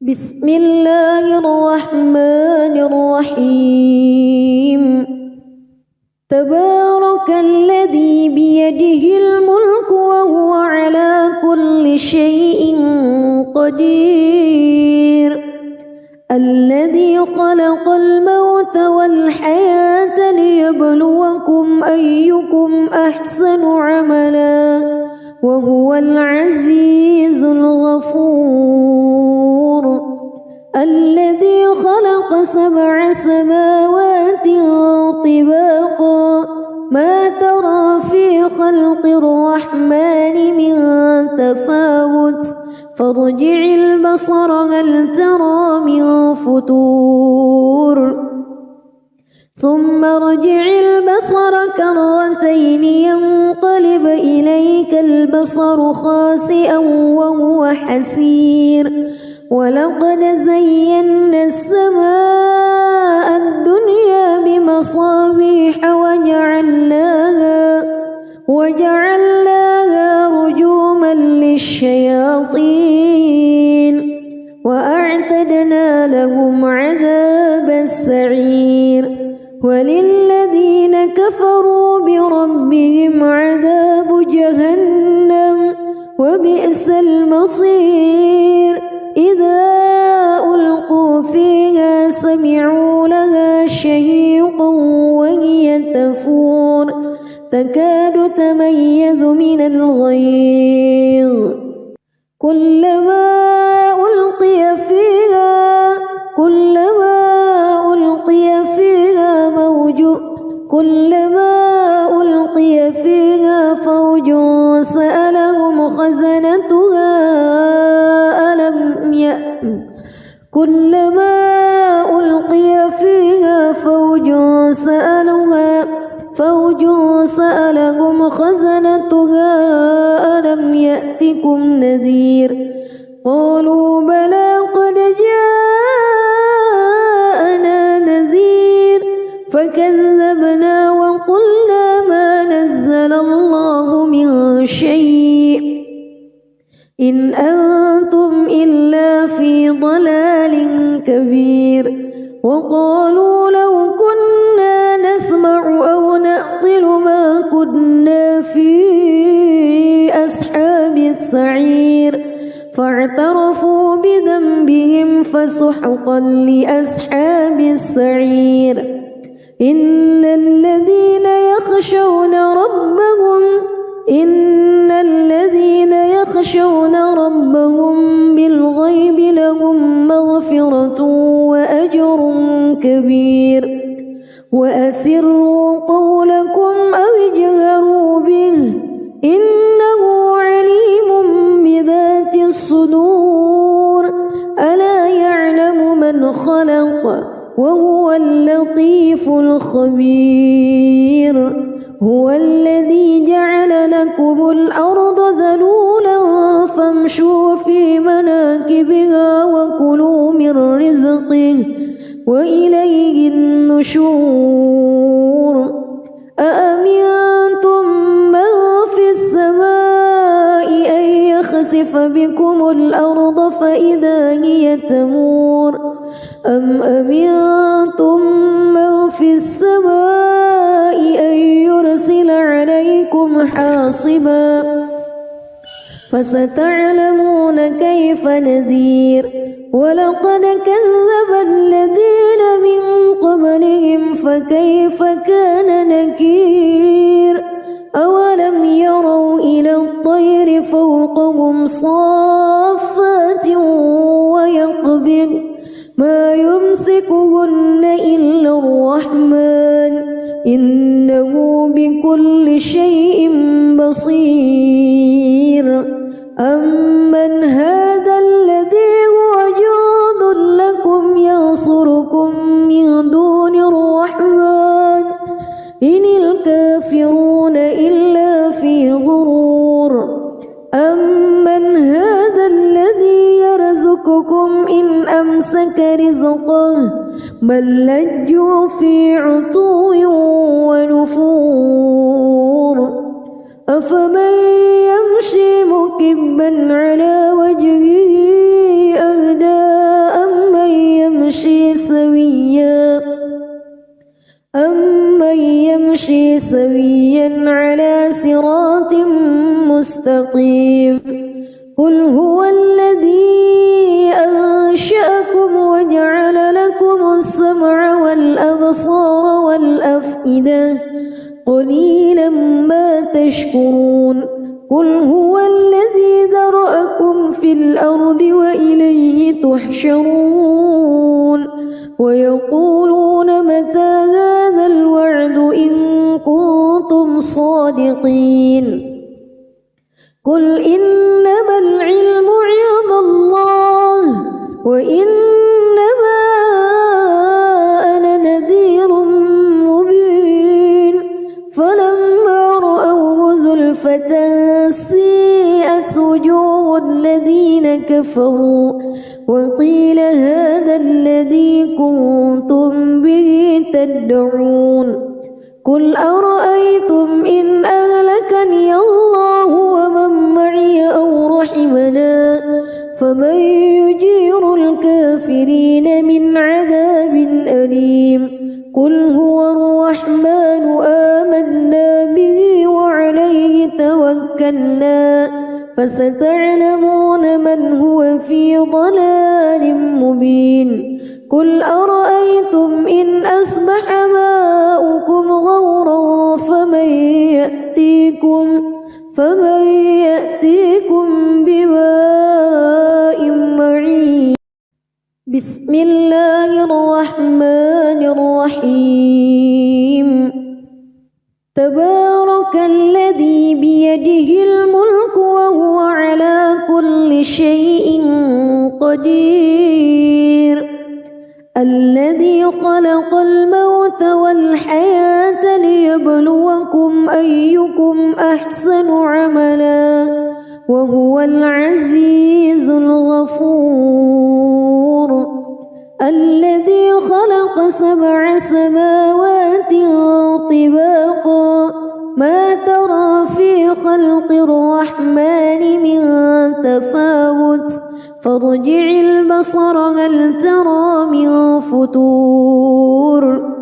بسم الله الرحمن الرحيم تبارك الذي بيده الملك وهو على كل شيء قدير الذي خلق الموت والحياة ليبلوكم أيكم أحسن عملا وهو العزيز الغفور الذي خلق 7 سماوات طباقا ما ترى في خلق الرحمن من تفاوت فارجع البصر هل ترى من فتور ثم ارجع البصر كرتين ينقلب إليك البصر خاسئا وهو حسير ولقد زينا السماء الدنيا بمصابيح وجعلناها رجوما للشياطين وأعتدنا لهم عذاب السعير وللذين كفروا بربهم عذاب جهنم وبئس المصير إذا ألقوا فيها سمعوا لها شهيقا وهي تفور تكاد تميز من الغيظ كلما ألقي فيها فوج سألهم خزنتها ألم يأتكم نذير قالوا بلى قد جاءنا نذير فكذبنا وقلنا ما نزل الله من شيء إن أنتم إلا في ضلال كبير وقالوا لو كنا نسمع أو نعقل ما كنا في أصحاب السعير فاعترفوا بذنبهم فسحقا لأصحاب السعير إن الذين يخشون ربهم بالغيب لهم مغفرة وأجر كبير وأسروا قولكم أو اجهروا به إنه عليم بذات الصدور ألا يعلم من خلق وهو اللطيف الخبير هو الذي جعل لكم الأرض ذلولا فامشوا في مناكبها وكلوا من رزقه وإليه النشور أأمنتم من في السماء أن يخسف بكم الأرض فإذا هي تمور أم أمنتم من في السماء أن يرسل عليكم حاصبا فستعلمون كيف نذير ولقد كذب الذين من قبلهم فكيف كان نكير أولم يروا إلى الطير فوقهم صافات ويقبض ما يمسكهن إلا الرحمن إنه بكل شيء بصير أمن هذا الذي هو جند لكم ينصركم من دون الرحمن إن الكافرون إلا في غرور أمن هذا الذي يرزقكم إن أمسك رزقه بل لجوا في عتو ونفور أفمن يمشي مكبا على وجهه أهدى سويا على صراط مستقيم قل هو الذي أنشأكم وجعل لكم السمع والأبصار والأفئدة قليلا ما تشكرون قل هو الذي ذرأكم في الأرض وإليه تحشرون ويقولون متى هذا الوعد إن كنتم صادقين قل إنما العلم عند الله وإنما أنا نذير مبين فلما رأوه زلفة سيئت وجوه الذين كفروا وقيل هذا الذي كنتم به تدعون قل أرأيتم إن أهلكني الله ومن معي أو رحمنا فمن يجير الكافرين من عذاب أليم قل هو الرحمن آمنا به وعليه توكلنا فستعلمون من هو في ضلال مبين قل أرأيتم إن أصبح ماؤكم غورا فمن يأتيكم بماء معين بسم الله الرحمن الرحيم تبارك الذي بيده الملك وهو على كل شيء قدير الذي خلق الموت والحياة ليبلوكم أيكم أحسن عملا وهو العزيز الغفور الذي خلق 7 سماوات طباقا ما ترى في خلق الرحمن من تفاوت فارجع البصر هل ترى من فتور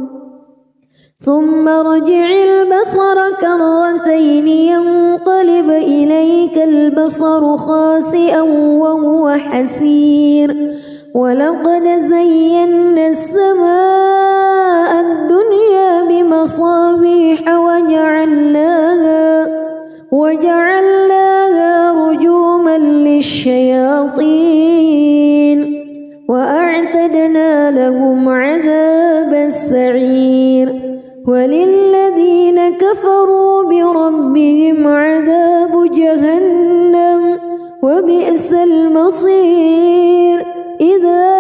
ثم ارجع البصر كرتين ينقلب إليك البصر خاسئا وهو حسير ولقد زينا السماء الدنيا بمصابيح وجعلناها رجوما للشياطين وأعتدنا لهم عذاب السعير وللذين كفروا بربهم عذاب جهنم وبئس المصير إذا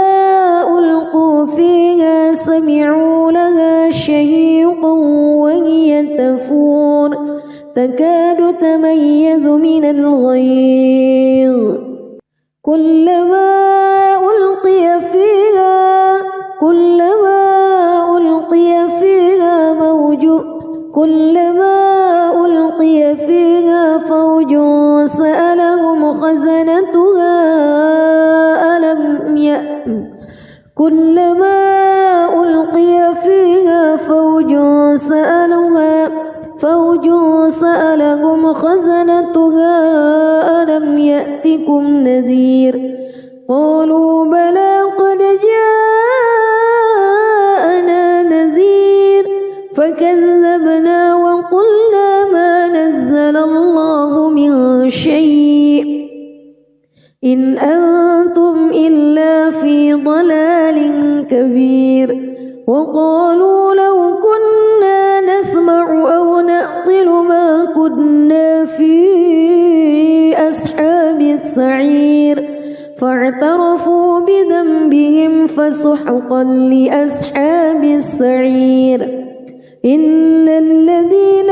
ألقوا فيها سمعوا لها شهيقا وهي تفور تكاد تميز من الغيظ كلما ألقي فيها فوج سألهم خزنتها ألم يأتكم نذير قالوا بلى قد جاءنا نذير فكذبنا وقلنا ما نزل الله من شيء إن أنتم إلا في ضلال كبير وقالوا لو كنا نسمع أو نعقل ما كنا في أصحاب السعير فاعترفوا بذنبهم فسحقا لأصحاب السعير إن الذين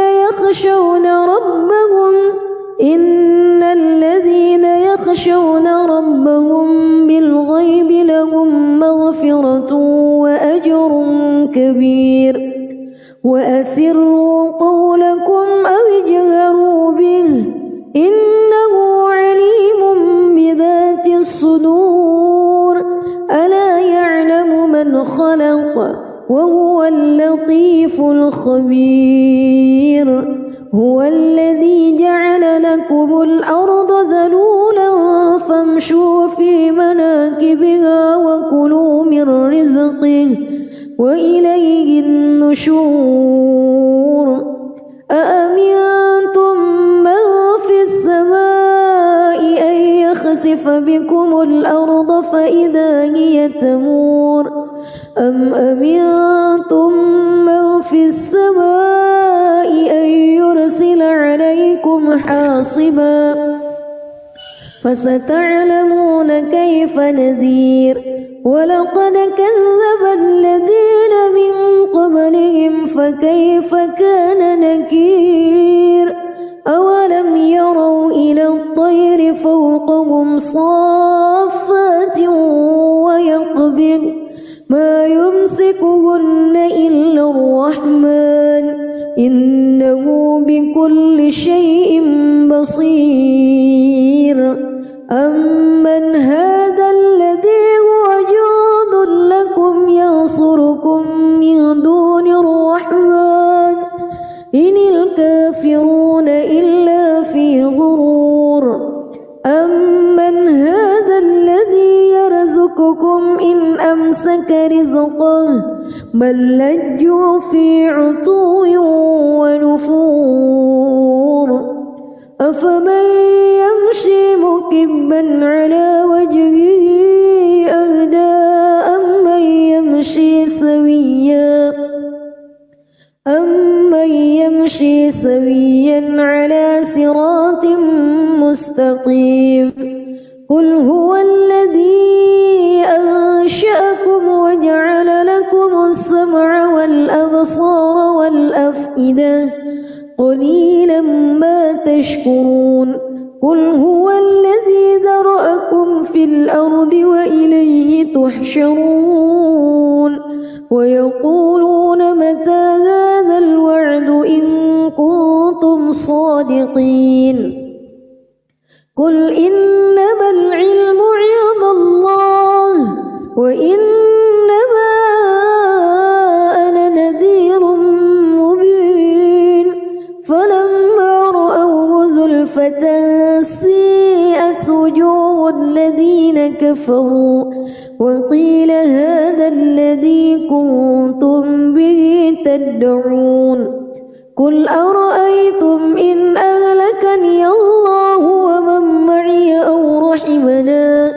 يخشون ربهم بالغيب لهم مغفرة وأجر كبير وأسروا قولكم أو اجهروا به إنه عليم بذات الصدور ألا يعلم من خلق وهو اللطيف الخبير هو الذي جعل لكم الأرض ذلولا فامشوا في مناكبها وكلوا من رزقه وإليه النشور أأمنتم من في السماء أن يخسف بكم الأرض فإذا هي تمور أم أمنتم من في السماء أن يرسل عليكم حاصبا فستعلمون كيف نذير ولقد كذب الذين من قبلهم فكيف كان نكير أولم يروا إلى الطير فوقهم صافات ويقبض ما يمسكهن إلا الرحمن إنه بكل شيء بصير أمن هذا الذي هو جند لكم ينصركم من دون الرحمن إن الكافرون إلا في غرور أمن هذا الذي يرزقكم إن أمسك رزقه بل لجوا في عتو ونفور أفمن يمشي مكبا على وجهه أهدى أمن يمشي سويا على صراط مستقيم قل هو الذي أنشأكم وجعل لكم السمع والأبصار والأفئدة قليلا ما تشكرون قل هو الذي ذرأكم في الأرض وإليه تحشرون ويقولون متى هذا الوعد إن كنتم صادقين قل إنما العلم عند الله وإنما أنا نذير مبين فلما رأوه زلفة سيئت وجوه الذين كفروا وقيل هذا الذي كنتم به تدعون قل أرأيتم إن أهلكني الله ومن معي أو رحمنا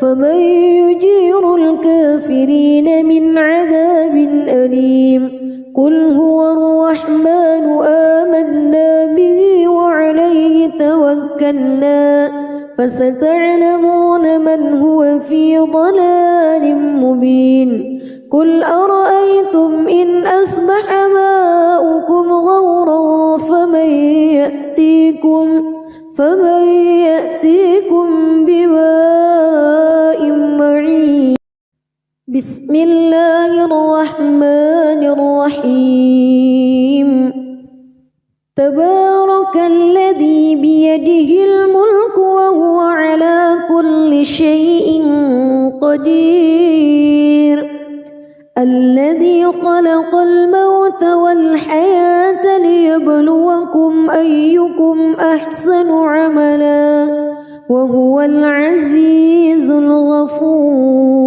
فمن يجير الكافرين من عذاب أليم قل هو الرحمن آمنا به وعليه توكلنا فستعلمون من هو في ضلال مبين قل أرأيتم إن أصبح ماؤكم غورا فمن يأتيكم بماء معين بسم الله الرحمن الرحيم تبارك الذي بيده الملك وهو على كل شيء قدير الذي خلق الموت والحياة ليبلوكم أيكم أحسن عملا وهو العزيز الغفور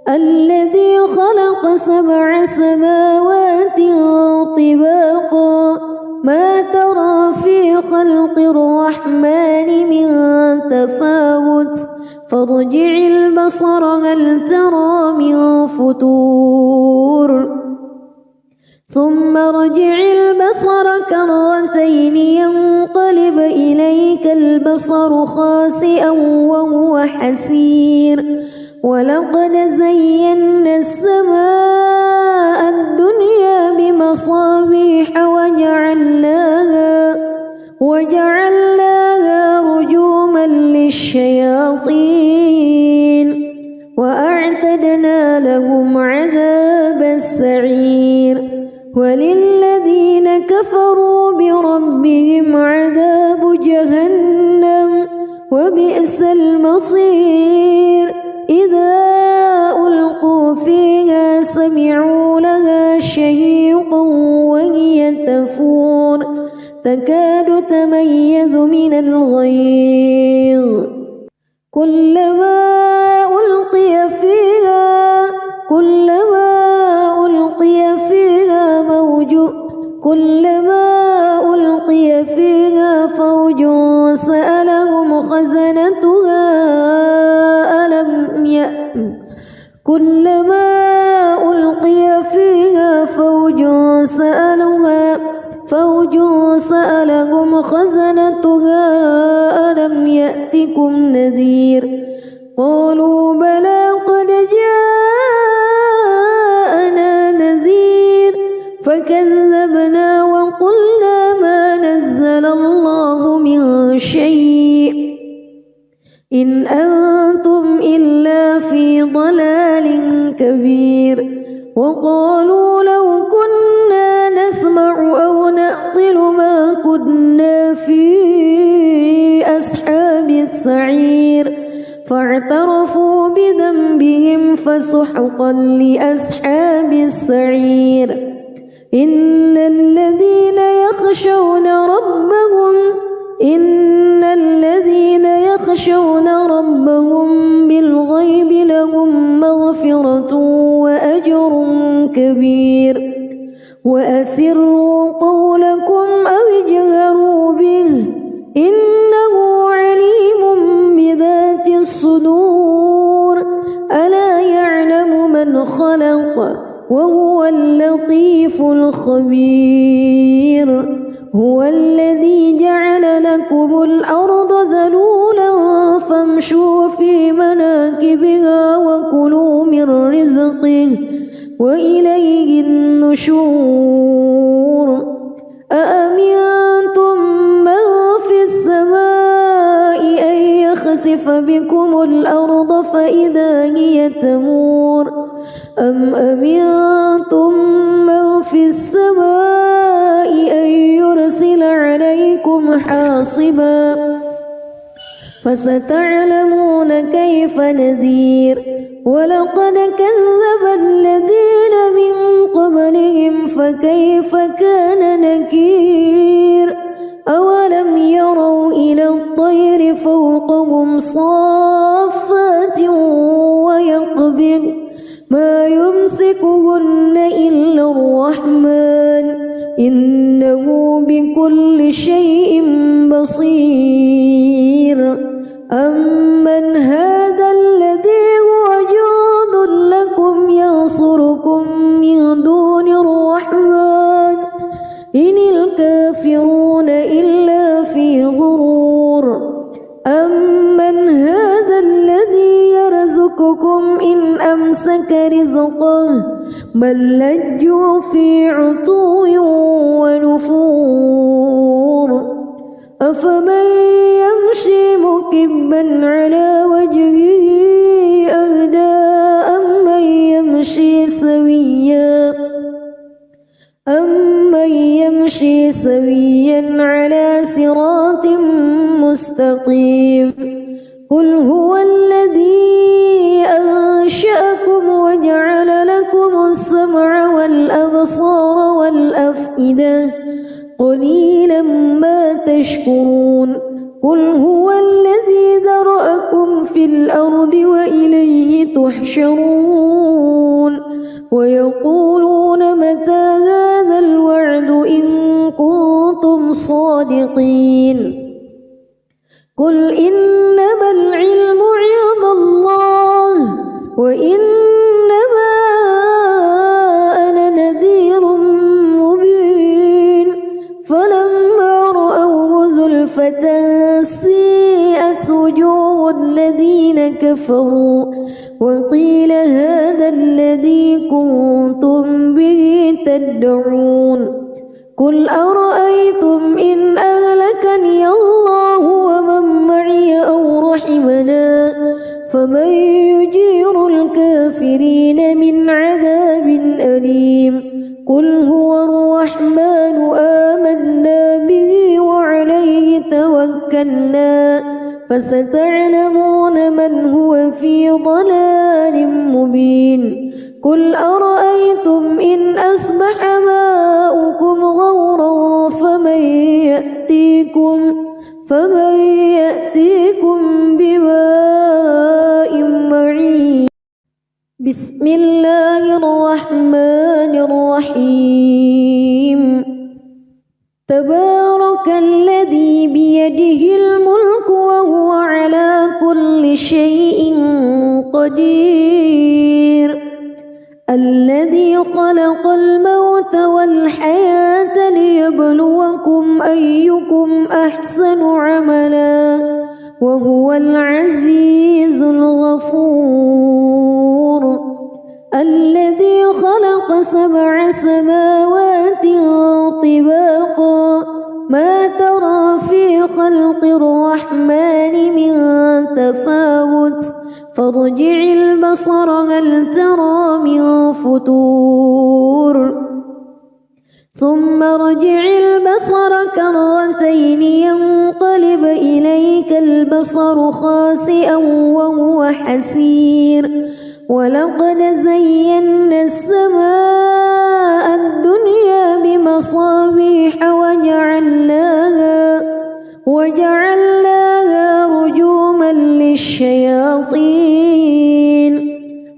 الذي خلق 7 سماوات طباقا ما ترى في خلق الرحمن من تفاوت فارجع البصر هل ترى من فتور ثم ارجع البصر كرتين ينقلب إليك البصر خاسئا وهو حسير ولقد زينا السماء الدنيا بمصابيح وجعلناها رجوما للشياطين وأعتدنا لهم عذاب السعير وللذين كفروا بربهم عذاب جهنم وبئس المصير إذا ألقوا فيها الغيظ كلما ألقي فيها فوج سألهم خزنتها ألم يأتكم نذير قالوا بلى قد جاءنا نذير فكذبنا وقلنا ما نزل الله من شيء إن أنتم إلا في ضلال كبير وقالوا لو كنا نسمع أو نعقل ما كنا في أصحاب السعير فاعترفوا بذنبهم فسحقا لأصحاب السعير إن الذين يخشون ربهم بالغيب لهم مغفرة وأجر كبير وأسروا قولكم أو اجهروا به إنه عليم بذات الصدور ألا يعلم من خلق وهو اللطيف الخبير هو الذي جعل لكم الأرض ذلولا فامشوا في مناكبها وكلوا من رزقه وإليه النشور أأمنتم من في السماء أن يخسف بكم الأرض فإذا هي تمور أم أمنتم من في السماء أن يرسل عليكم حاصبا فستعلمون كيف نذير ولقد كذب الذين من قبلهم فكيف كان نكير أولم يروا إلى الطير فوقهم صافات ويقبض ما يمسكهن إلا الرحمن إنه بكل شيء بصير أمن هذا الذي هو جند لكم ينصركم من دون الرحمن إن الكافرون إلا في غرور أمن هذا الذي يرزقكم إن أمسك رزقه بل لجوا في عتو ونفور أفمن يمشي مكبا على وجهه أهدى أمن يمشي سويا على صراط مستقيم قل هو الذي أنشأكم وجعل لكم السمع والأبصار والأفئدة قليلا ما تشكرون قل هو الذي ذرأكم في الأرض وإليه تحشرون ويقولون متى هذا الوعد إن كنتم صادقين قل إنما العلم عند الله وإنما أنا نذير مبين فلما رأوه زلفة سيئت وجوه الذين كفروا وقيل هذا الذي كنتم به تدعون قل أرأيتم إن أهلكني الله ومن معي أو رحمنا فمن يجير الكافرين من عذاب أليم قل هو الرحمن آمنا به وعليه توكلنا فستعلمون من هو في ضلال مبين قل أرأيتم إن أصبح ماؤكم غورا فمن بسم الله الرحمن الرحيم تبارك الذي بيده الملك وهو على كل شيء قدير الذي خلق الموت والحياة ليبلوكم أيكم أحسن عملا وهو العزيز الغفور الذي خلق 7 سماوات طباقا ما ترى في خلق الرحمن من تفاوت فارجع البصر هل ترى من فتور ثم ارجع البصر كرتين ينقلب إليك البصر خاسئا وهو حسير ولقد زينا السماء الدنيا بمصابيح وجعلناها رجوما للشياطين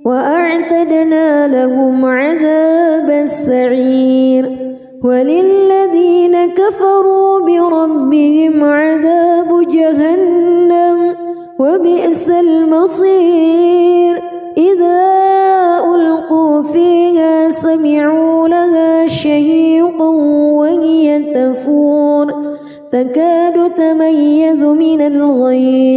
وأعتدنا لهم عذاب السعير وللذين كفروا بربهم عذاب جهنم وبئس المصير إذا ألقوا فيها سمعوا لها شهيقا وهي تفور تكاد تميز من الغيظ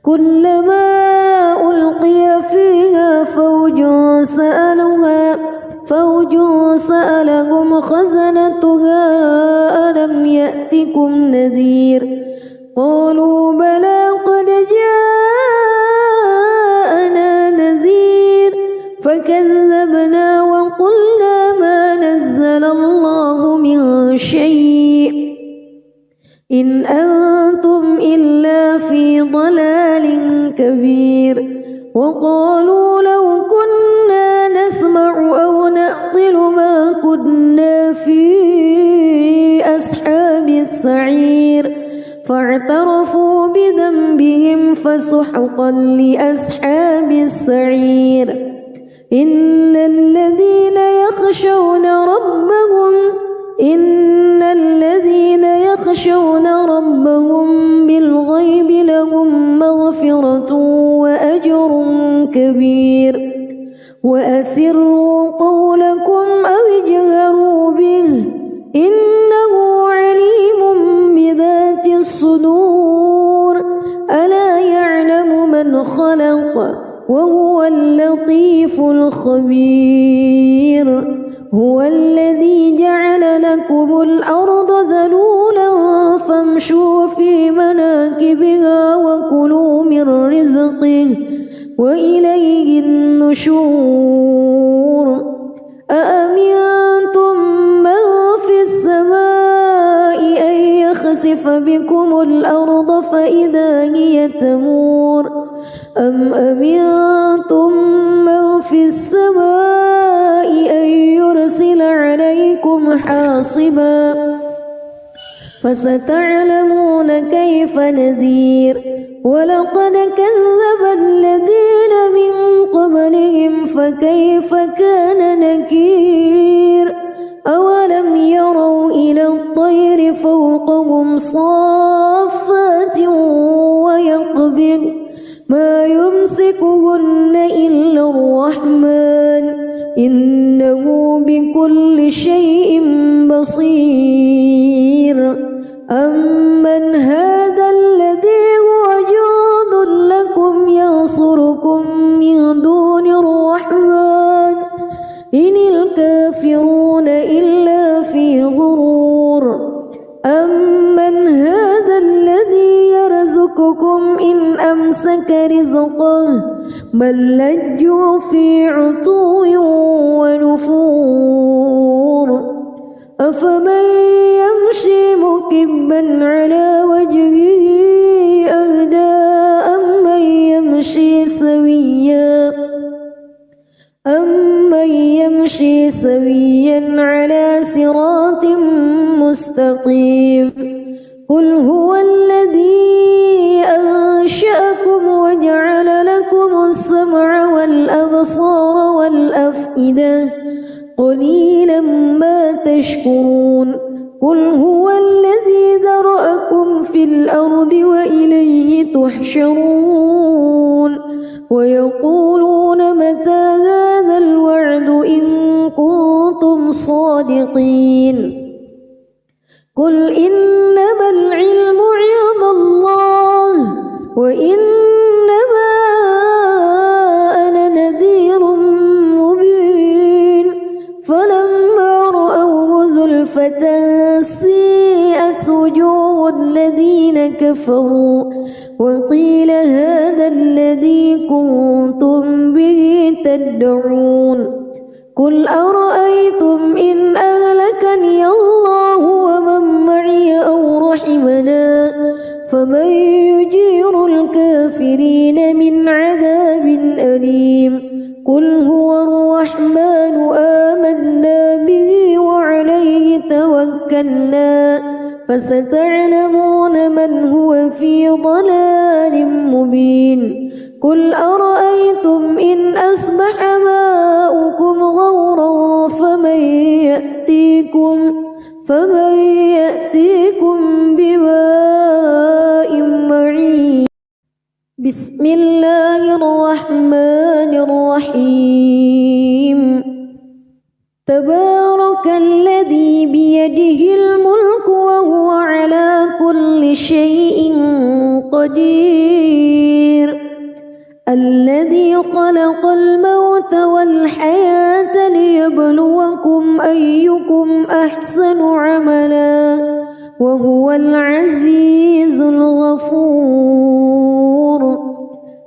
كلما ألقي فيها فوج سألهم خزنتها ألم يأتكم نذير قالوا بلى قد جاءنا نذير فكذبنا وقلنا ما نزل الله من شيء إن أنتم إلا في ضلال كبير وقالوا لو كنا نسمع أو نعقل ما كنا في أصحاب السعير فاعترفوا بذنبهم فسحقا لأصحاب السعير إن الذين يخشون ربهم بالغيب لهم مغفرة وأجر كبير وأسروا قولكم أو اجهروا به إنه عليم بذات الصدور ألا يعلم من خلق وهو اللطيف الخبير هو الذي جعل لكم الأرض ذلولا فامشوا في مناكبها وكلوا من رزقه وإليه النشور أأمنتم من في السماء أن يخسف بكم الأرض فإذا هي تمور أم أمنتم من في السماء أن يرسل عليكم حاصبا فستعلمون كيف نذير ولقد كذب الذين من قبلهم فكيف كان نكير أولم يروا إلى الطير فوقهم صافات ويقبض ما يمسكهن إلا الرحمن إنه بكل شيء بصير أمن هذا الذي هو جند لكم ينصركم من دون الرحمن إن الكافرون إلا في غرور أمن هذا الذي يرزقكم إن أمسك رزقه بل لجوا في عتو ونفور أفمن يمشي مكبا على وجهه أهدى مستقيم قل هو الذي أنشأكم وجعل لكم السمع والأبصار والأفئدة قليلا ما تشكرون قل هو الذي ذرأكم في الأرض وإليه تحشرون ويقولون متى هذا الوعد إن كنتم صادقين قل إنما العلم عند الله وإنما أنا نذير مبين فلما رأوه زلفة سيئت وجوه الذين كفروا وقيل هذا الذي كنتم به تدعون قل أرأيتم إن أهلكني الله ومن معي أو رحمنا فمن يجير الكافرين من عذاب أليم قل هو الرحمن آمنا به وعليه توكلنا فستعلمون من هو في ضلال مبين قل أرأيتم إن أصبح ماؤكم غورا فمن يأتيكم بماء معين بسم الله الرحمن الرحيم تبارك الذي بيده الملك وهو على كل شيء قدير الذي خلق الموت والحياة ليبلوكم أيكم أحسن عملا وهو العزيز الغفور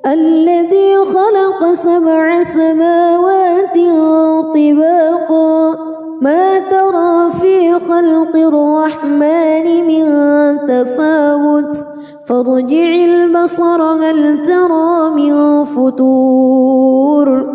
الذي خلق 7 سماوات طباقا ما ترى في خلق الرحمن من تفاوت فارجع البصر هل ترى من فطور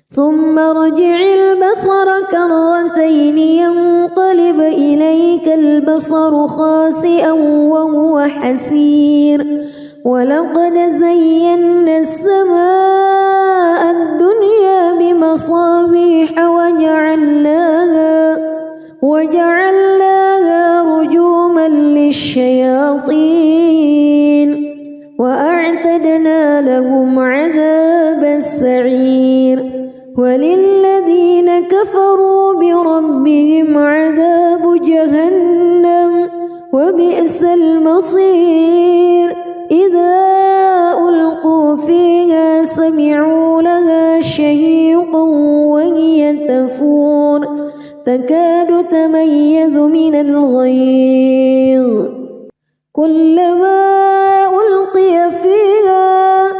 ثم ارجع البصر كرتين ينقلب إليك البصر خاسئا وهو حسير ولقد زينا السماء الدنيا بمصابيح وجعلناها رجوما للشياطين وأعتدنا لهم عذاب السعير وللذين كفروا بربهم عذاب جهنم وبئس المصير إذا ألقوا فيها سمعوا لها شهيقا وهي تفور تكاد تميز من الغيظ كلما ألقي فيها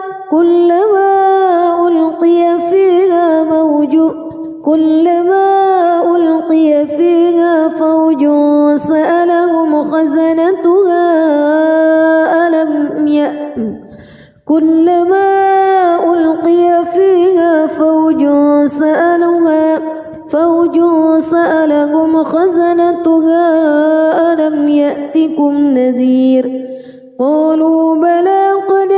فوج سألهم خزنتها كلما ألقي فيها فوج سألهم خزنتها ألم يأتكم نذير قالوا بلى قد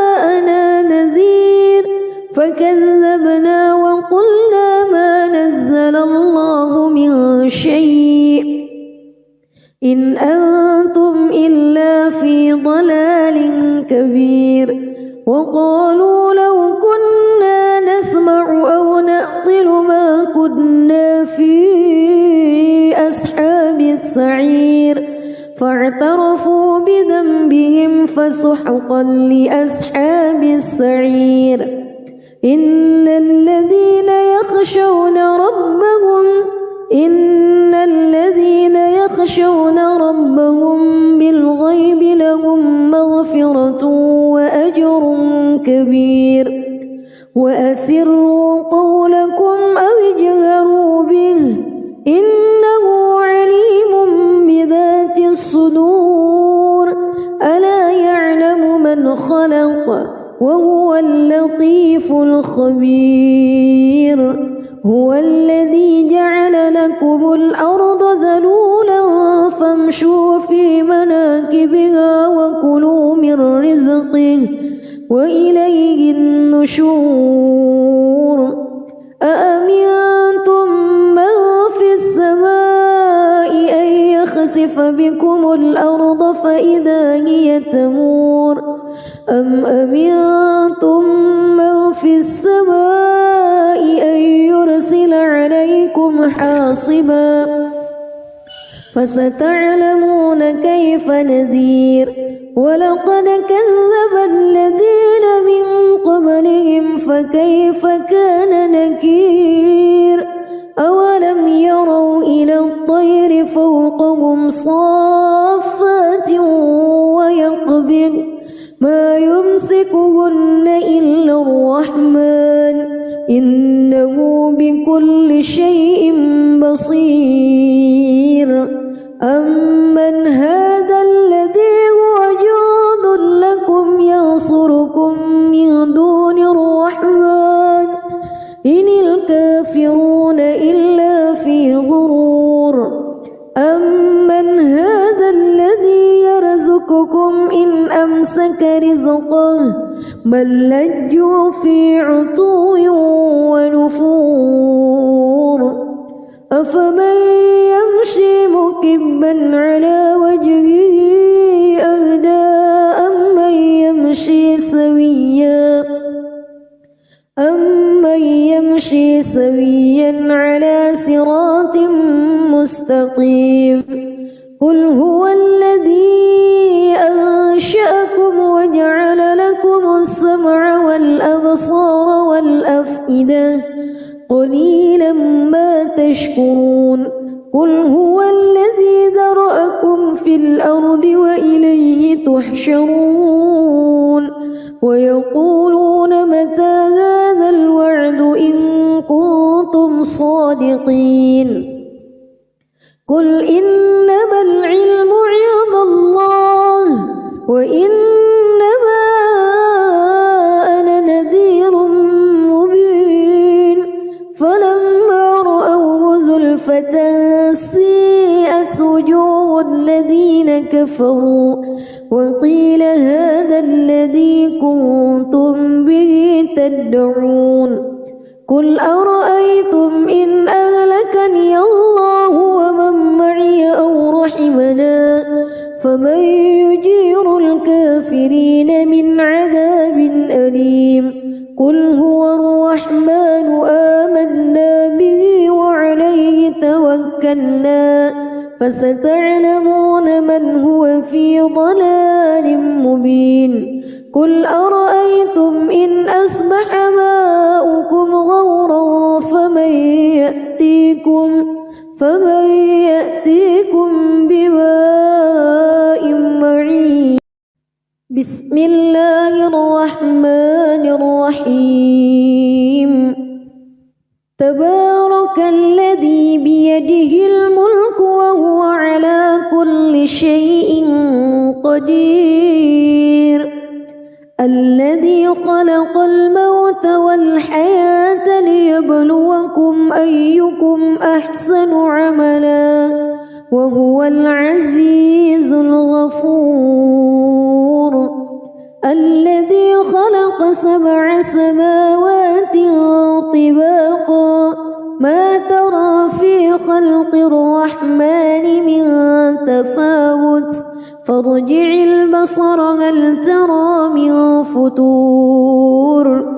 جاءنا نذير فكذبنا وقلنا ما نزل الله من شيء إن أنتم إلا في ضلال كبير وقالوا لو كنا نسمع أو نعقل ما كنا في أصحاب السعير فاعترفوا بذنبهم فسحقا لأصحاب السعير إن الذين يخشون ربهم بالغيب لهم مغفرة وأجر كبير وأسروا قولكم أو اجهروا به إنه عليم بذات الصدور ألا يعلم من خلق وهو اللطيف الخبير هو الذي جعل لكم الأرض ذلولا فامشوا في مناكبها وكلوا من رزقه وإليه النشور أأمنتم من في السماء أن يخسف بكم الأرض فإذا هي تمور أم أمنتم من في السماء أن يرسل عليكم حاصبا فستعلمون كيف نذير ولقد كذب الذين من قبلهم فكيف كان نكير أولم يروا إلى الطير فوقهم صافات ويقبض ما يمسكهن إلا الرحمن إنه بكل شيء بصير أمن هذا الذي هو جند لكم ينصركم من دون الرحمن إن الكافرون إلا في غرور أمن هذا الذي يرزقكم إن أمسك رزقه بل لجوا في عتو ونفور أفمن يمشي مكبا على وجهه أهدى أمن يمشي سويا على صراط مستقيم قل هو الذي أنشأكم وجعل لكم السمع والأبصار والأفئدة قليلا ما تشكرون قل هو الذي ذرأكم في الأرض وإليه تحشرون ويقولون متى هذا الوعد إن كنتم صادقين قل إنما العلم عند الله وإنما أنا نذير مبين فلما رأوه زلفة سيئت وجوه الذين كفروا وقيل هذا الذي كنتم به تدعون قل أرأيتم إن أهلكني الله ومن معي أو رحمنا فمن يجير الكافرين من عذاب أليم قل هو الرحمن آمنا به وعليه توكلنا فستعلمون من هو في ضلال مبين قل أرأيتم إن أصبح ماؤكم غورا فمن يأتيكم بماء معين بسم الله الرحمن الرحيم تبارك الذي بيده الملك وهو على كل شيء قدير الذي خلق الموت والحياة ليبلوكم أيكم أحسن عملا وهو العزيز الغفور الذي خلق 7 سماوات طباقا ما ترى في خلق الرحمن من تفاوت فارجع البصر هل ترى من فتور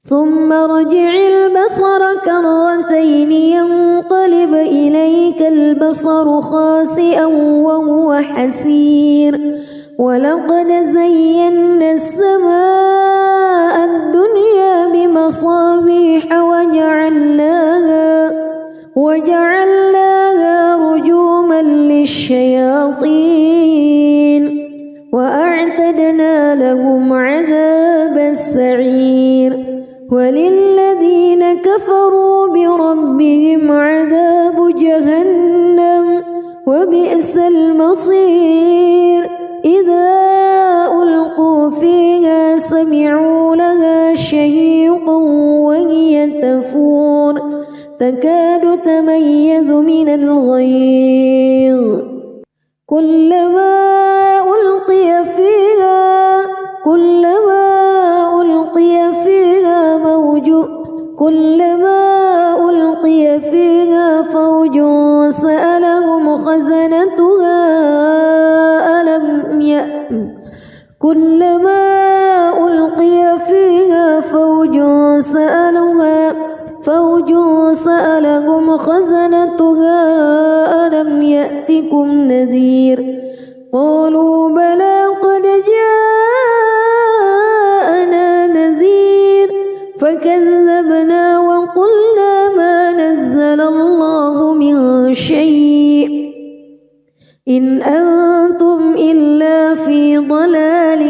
ثم ارجع البصر كرتين ينقلب إليك البصر خاسئا وهو حسير ولقد زينا السماء الدنيا بمصابيح وجعلناها رجوما للشياطين وأعتدنا لهم عذاب السعير وللذين كفروا بربهم عذاب جهنم وبئس المصير إذا ألقوا فيها سمعوا لها شهيقا وهي تفور تكاد تميز من الغيظ كلما ألقي فيها فوج سألهم خزنتها ألم يأتكم نذير قالوا بلى قد جاءنا نذير فكذبنا وقلنا ما نزل الله من شيء إن أنتم إلا في ضلال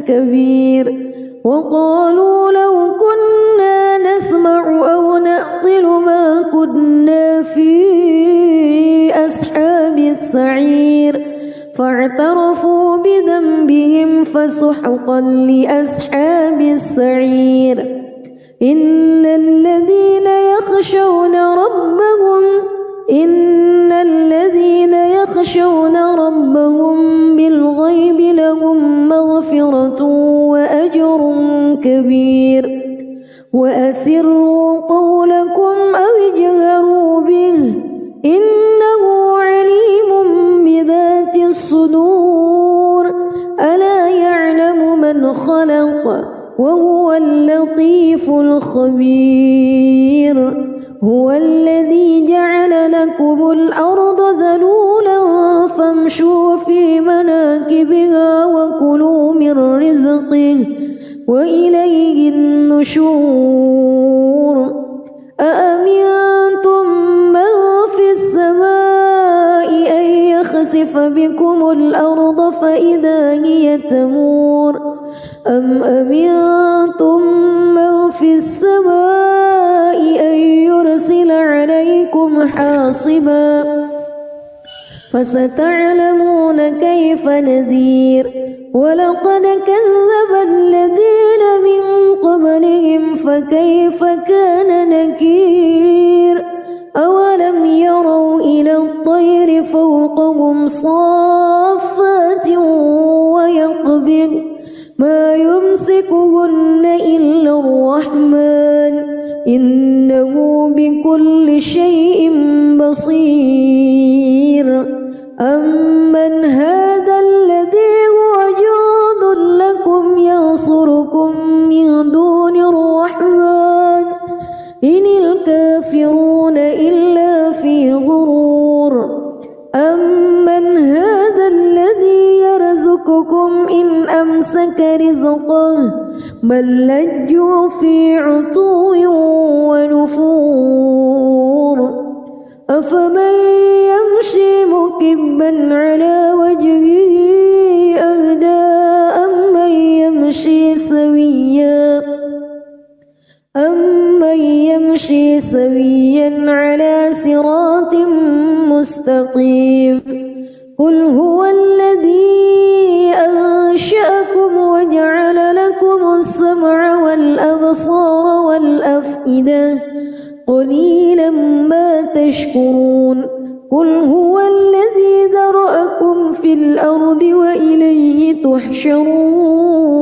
كبير وقالوا لو كنا نسمع أو نعقل ما كنا في أصحاب السعير فاعترفوا بذنبهم فسحقا لأصحاب السعير إن الذين يخشون ربهم بالغيب لهم مغفرة وأجر كبير وأسروا قولكم أو اجهروا به إنه عليم بذات الصدور ألا يعلم من خلق وهو اللطيف الخبير هو الذي جعل لكم الأرض ذلولا فامشوا في مناكبها وكلوا من رزقه وإليه النشور أأمنتم من في السماء أن يخسف بكم الأرض فإذا هي تمور أم أمنتم من في السماء أن يرسل عليكم حاصبا فستعلمون كيف نذير ولقد كذب الذين من قبلهم فكيف كان نكير أولم يروا إلى الطير فوقهم صافات ويقبض ما يمسكهن إلا الرحمن إنه بكل شيء بصير أمن هذا الذي هو جند لكم ينصركم من دون الرحمن إن الكافرون إلا في غرور أمن هذا الذي يرزقكم إن أمسك رزقه بل لجوا في عتو ونفور أفمن يمشي مكبا على وجهه أهدى أمن يمشي سويا على صراط مستقيم قل هو الذي أنشأكم وجعل لكم السمع والأبصار والأفئدة قليلا ما تشكرون قل هو الذي ذرأكم في الأرض وإليه تحشرون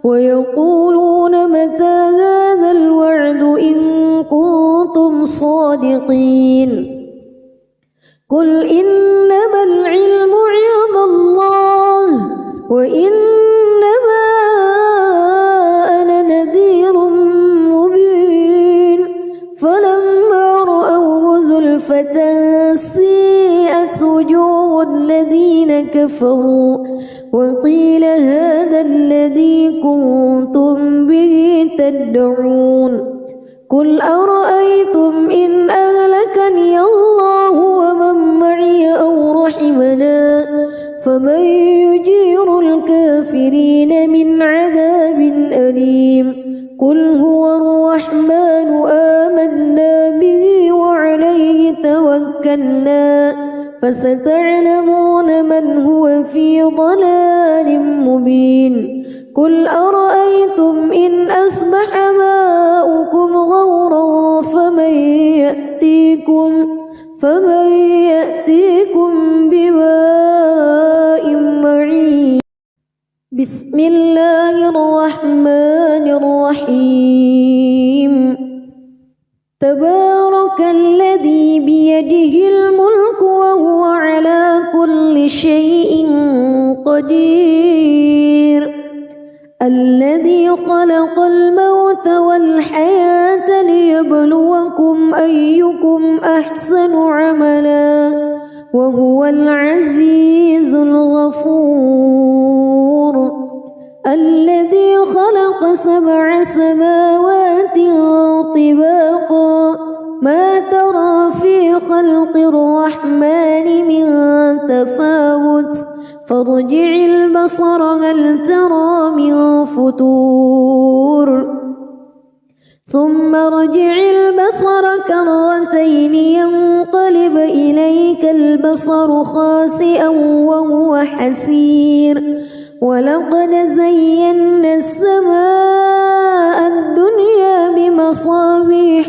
ويقولون متى هذا الوعد إن كنتم صادقين قل إنما العلم عند الله وإنما أنا نذير مبين فلما رأوه زلفة سيئت وجوه الذين كفروا وقيل هذا الذي كنتم به تدعون قل أرأيتم إن أهلكني الله ومن معي أو رحمنا فمن يجير الكافرين من عذاب أليم قل هو الرحمن آمنا به وعليه توكلنا فستعلمون من هو في ضلال مبين قل أرأيتم إن أصبح ماؤكم غورا فمن يأتيكم بماء معين. بسم الله الرحمن الرحيم. تبارك الذي بيده الملك وهو على كل شيء قدير. الذي خلق الموت والحياة ليبلوكم أيكم أحسن عملا وهو العزيز الغفور. الذي خلق 7 سماوات طباقا ما ترى في خلق الرحمن من تفاوت فارجع البصر هل ترى من فطور ثم ارجع البصر كرتين ينقلب إليك البصر خاسئا وهو حسير. ولقد زينا السماء الدنيا بمصابيح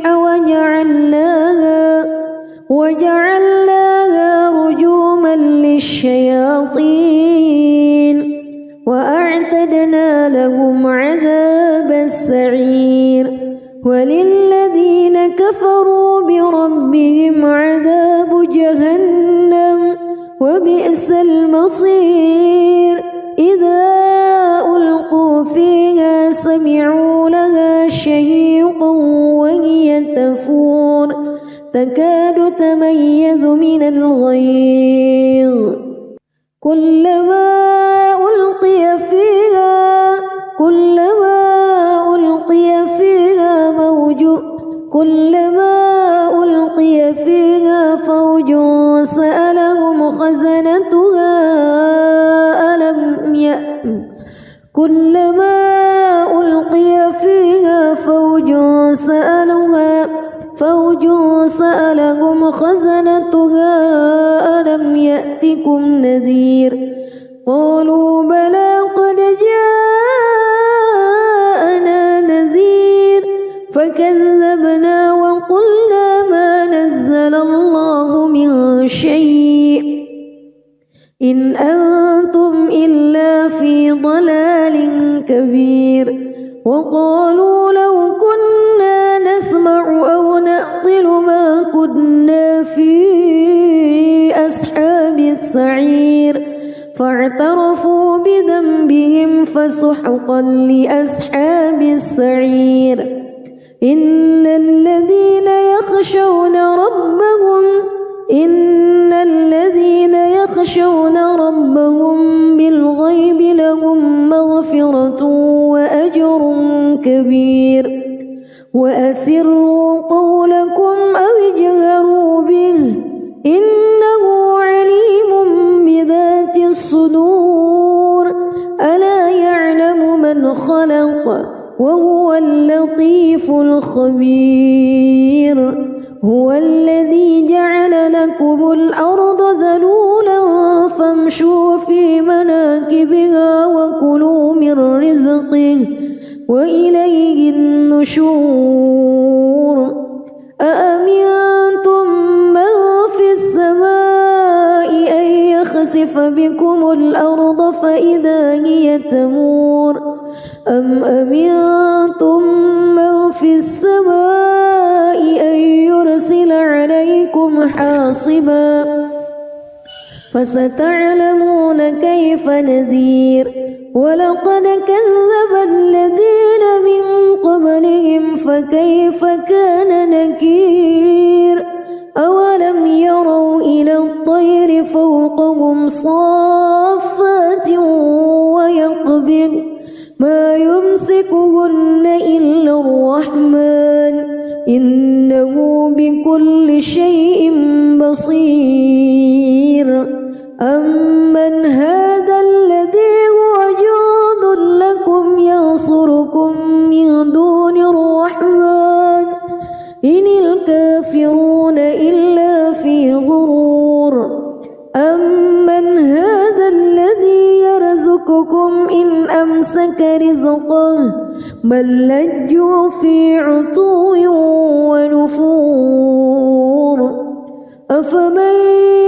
وجعلناها رجوما للشياطين وأعتدنا لهم عذاب السعير. وللذين كفروا بربهم عذاب جهنم وبئس المصير. إذا ألقوا فيها سمعوا لها شهيقا وهي تفور تكاد تميز من الغيظ كلما ألقي فيها فوج سألهم خزنتها كلما ألقي فيها فوج سألهم خزنتها ألم يأتكم نذير قالوا بلى قد جاءنا نذير فكذبنا وقلنا ما نزل الله من شيء إن أنتم إلا في ضلال كبير. وقالوا لو كنا نسمع أو نعقل ما كنا في أصحاب السعير فاعترفوا بذنبهم فسحقا لأصحاب السعير. إن الذين يخشون ربهم بالغيب لهم مغفرة وأجر كبير. وأسروا قولكم أو اجهروا به إنه عليم بذات الصدور. ألا يعلم من خلق وهو اللطيف الخبير. هو الذي جعل لكم الأرض ذلولا فامشوا في مناكبها وكلوا من رزقه وإليه النشور. أأمنتم من في السماء أن يخسف بكم الأرض فإذا هي تمور أم أمنتم من في السماء أن يرسل عليكم حاصبا فستعلمون كيف نذير. ولقد كذب الذين من قبلهم فكيف كان نكير. أولم يروا إلى الطير فوقهم صافات ويقبض ما يمسكهن إلا الرحمن إنه بكل شيء بصير. أمن هذا الذي هو جند لكم ينصركم من دون الرحمن إن الكافرون إلا في غرور. أمن هذا الذي يرزقكم إن أمسك رزقه بل لجوا في عتو ونفور أفمن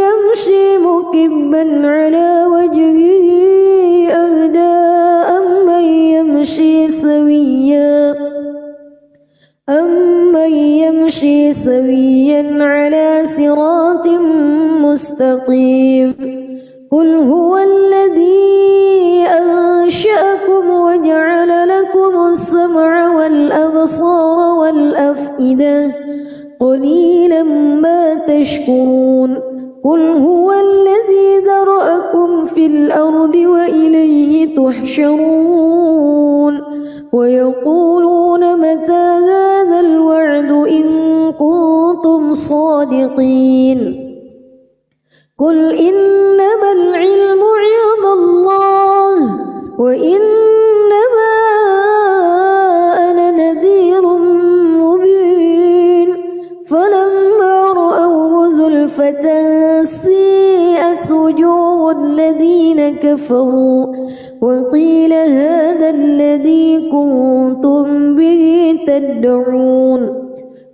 يمشي مكبا على وجهه أهدى أمن يمشي سويا على صراط مستقيم قل هو الذي أنشأكم وجعل لكم السمع والأبصار والأفئدة قليلا ما تشكرون قل هو الذي ذرأكم في الأرض وإليه تحشرون ويقولون متى هذا الوعد إن كنتم صادقين قل إنما العلم عند الله وإنما أنا نذير مبين فلما رأوه زلفة سيئت وجوه الذين كفروا وقيل هذا الذي كنتم به تدعون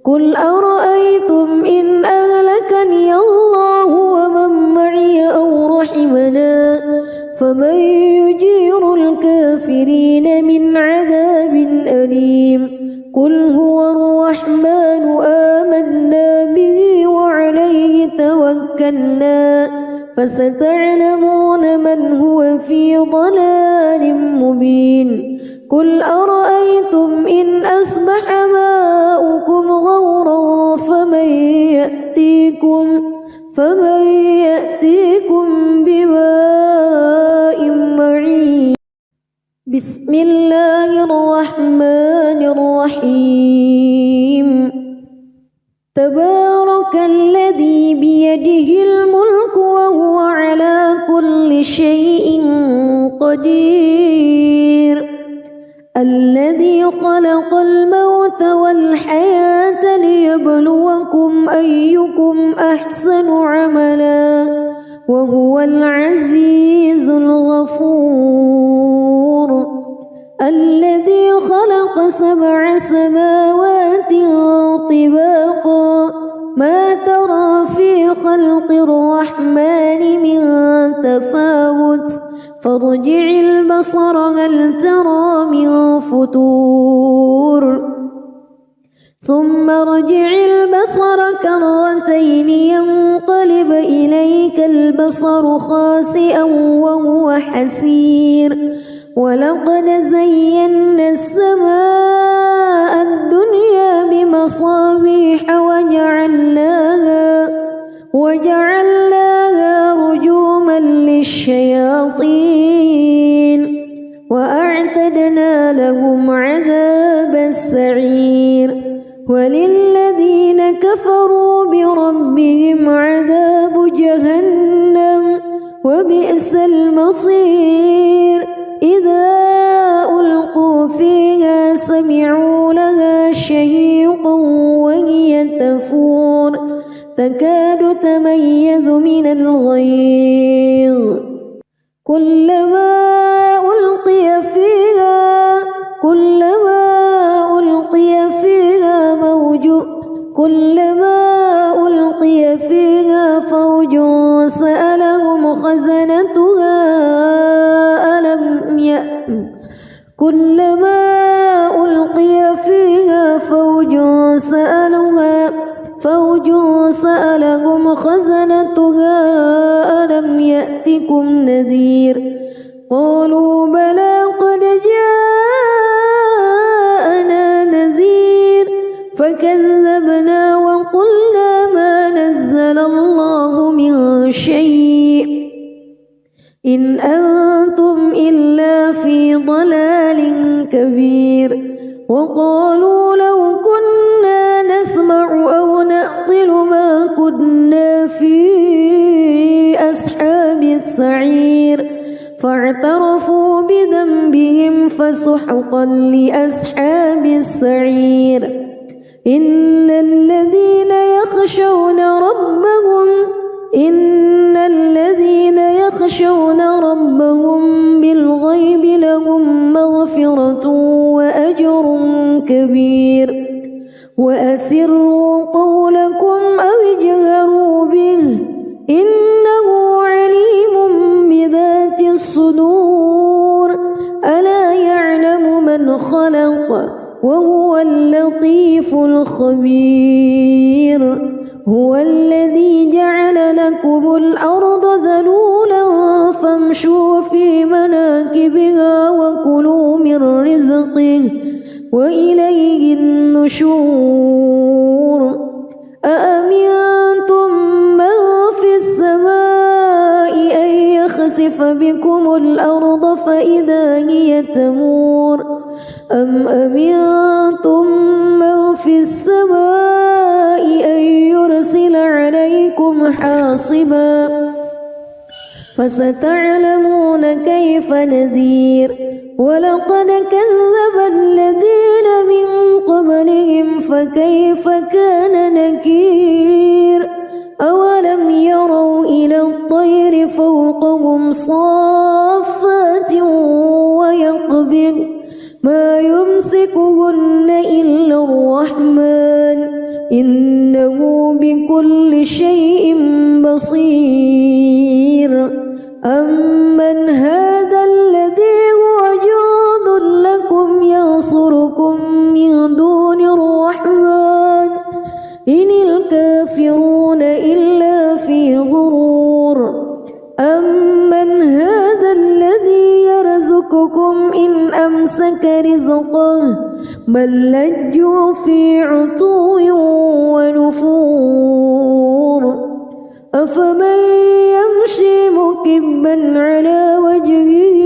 قل أرأيتم إن أهلكني الله ومن معي أو رحمنا فمن يجير الكافرين من عذاب أليم قل هو الرحمن آمنا به وعليه توكلنا فستعلمون من هو في ضلال مبين قل أرأيتم إن أصبح ماؤكم غورا فمن يأتيكم بماء معين بسم الله الرحمن الرحيم تبارك الذي بيده الملك وهو على كل شيء قدير الذي خلق الموت والحياة ليبلوكم أيكم أحسن عملا وهو العزيز الغفور الذي خلق 7 سماوات طباقا ما ترى في خلق الرحمن من تفاوت فارجع البصر هل ترى من فتور ثم ارجع البصر كرتين ينقلب إليك البصر خاسئا وهو حسير ولقد زينا السماء الدنيا بمصابيح وجعلناها رجوما للشياطين وأعتدنا لهم عذاب السعير وللذين كفروا بربهم عذاب جهنم وبئس المصير إذا ألقوا فيها سمعوا لها شهيقا وهي تفور تكاد تميز من الغيظ كلما ألقي فيها فوج سألهم خزنتها كلما ألقي فيها فوج سألهم خزنتها ألم يأتكم نذير قالوا بلى قد جاءنا نذير فكذبنا وقلنا ما نزل الله من شيء إن أنتم إلا في ضلال كبير وقالوا لو كنا نسمع أو نعقل ما كنا في أصحاب السعير فاعترفوا بذنبهم فسحقا لأصحاب السعير إن الذين يخشون ربهم بالغيب لهم مغفرة كبير وأسروا قولكم أو اجهروا به إنه عليم بذات الصدور ألا يعلم من خلق وهو اللطيف الخبير هو الذي جعل لكم الأرض ذلولا فامشوا في مناكبها وكلوا من رزقه وإليه النشور أأمنتم من في السماء أن يخسف بكم الأرض فإذا هي تمور أم أمنتم من في السماء أن يرسل عليكم حاصبا فستعلمون كيف نذير ولقد كذب الذين من قبلهم فكيف كان نكير أولم يروا إلى الطير فوقهم صافات ويقبض ما يمسكهن إلا الرحمن إنه بكل شيء بصير أمن هذا الذي هو جند لكم ينصركم من دون الرحمن إن الكافرون إلا في غرور أمن هذا الذي يرزقكم إن أمسك رزقه بل لجوا في عتو ونفور أفمن يمشي مكبا على وجهه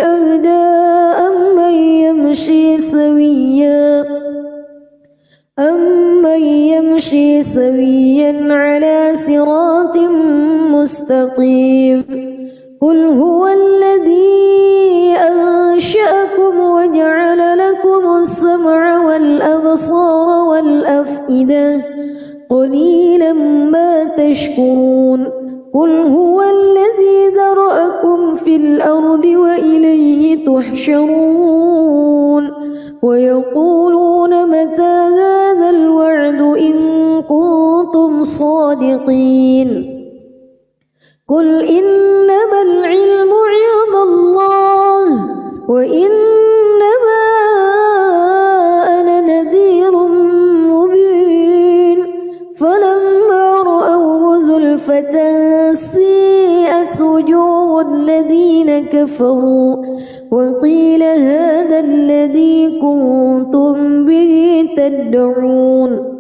أهدى أمن يمشي سويا على صراط مستقيم قل هو الذي أنشأكم وجعل لكم السمع والأبصار والأفئدة قليلا ما تشكرون قل هو الذي ذرأكم في الأرض وإليه تحشرون ويقولون متى هذا الوعد إن كنتم صادقين قل إنما العلم عند الله وإنما أنا نذير مبين فلما رأوه زلفة سيئت وجوه الذين كفروا وقيل هذا الذي كنتم به تدعون